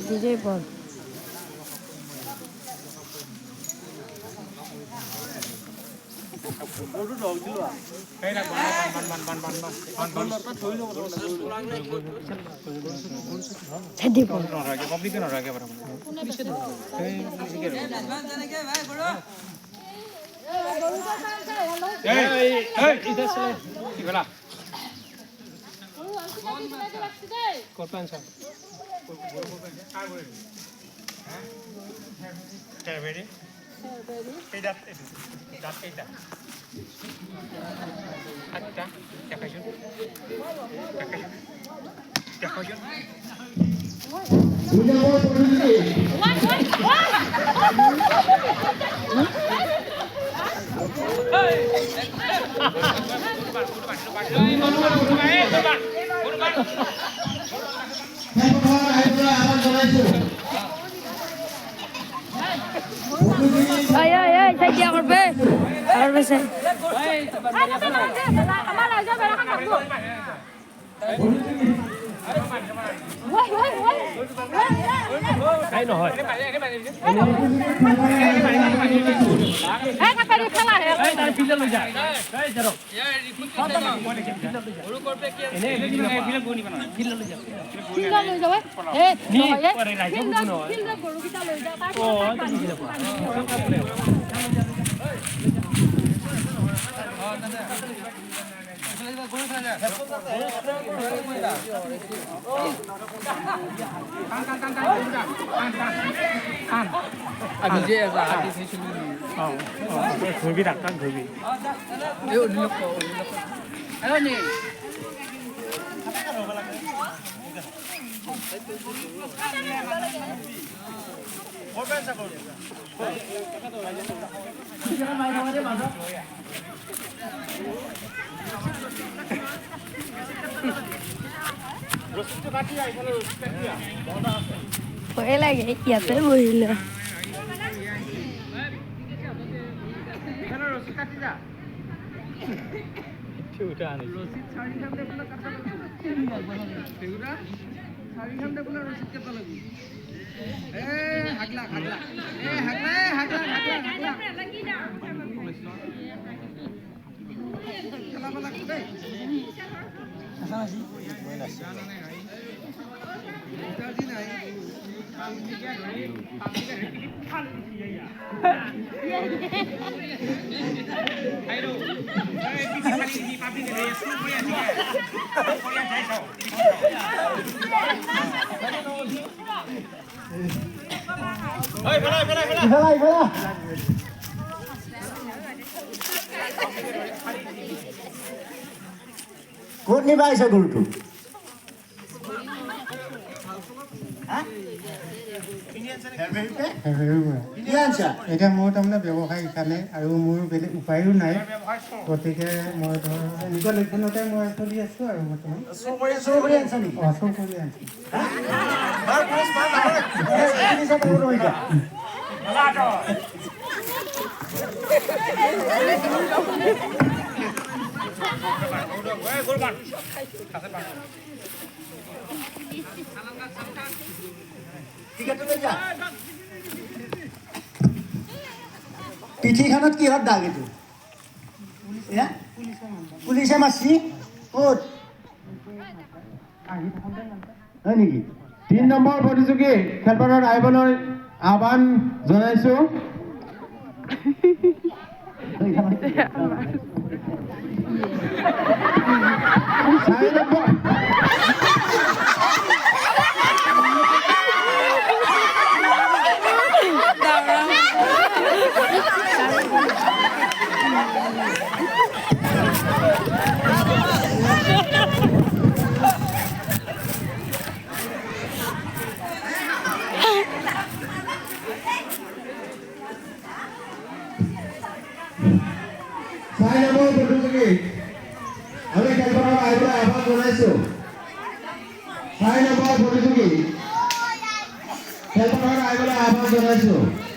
DJ বল ছাদি বল public না রাগে পারে এই ইধর से কি বলা কোরবান স্যার স্ট্রবেরি এটা আচ্ছা দেখাইছো ay ay ay sai dia korbe sai এই নহয় এই কাকা দি খেলা হে এই তার ফিল্ড লৈ যা এই জরো গুরু করবে কি এনে ফিল্ড গনি বানা ফিল্ড লৈ যা ফিল্ড লৈ যাও এ নি পরে রাইজো বুঝনো ফিল্ড গরু কিটা লৈ যা ও তুমি দিলা Abi je asa hati sini sini. ঘুরবি ডাক্তার ঘুরবি Eh udah loko. Ayo nih. ভয় লাগে ইয়াতে বহিলে উঠে আনি Rosit sari hamde pula kata lagi. Segura sari hamde pula rosit kata lagi. Hagla. Hagla. Lagi dah. Kalau apa lagi? Asa masih? Jadi naik. আইরো এই কি খালি কি পাবলিক রে স্কুল করে আছে করে যাইছো ওই ফেলা ক'ত নিবা আহিছে গৰুটো এতিয়া মোৰ তাৰমানে ব্যৱসায় ইফালে আৰু মোৰ বেলেগ উপায়ো নাই গতিকে মই ধৰ নিজৰ লক্ষণতে মই চলি আছোঁ আৰু বৰ্তমান চোৰ কৰি আনিছা নেকি চব কৰি আছোঁ পিঠিখনত কিহত দাগ এইটো পুলিচে মাৰছি ক'ত হয় নেকি 3 নম্বৰ প্ৰতিযোগী খেলপথাৰত আহিবলৈ আহ্বান জনাইছোঁ 4 নম্বৰ প্ৰতিযোগী আমি খেলপথাৰত আহিবলৈ আহ্বান জনাইছোঁ 4 নম্বৰ প্ৰতিযোগী খেলপথাৰত আহিবলৈ আহ্বান জনাইছোঁ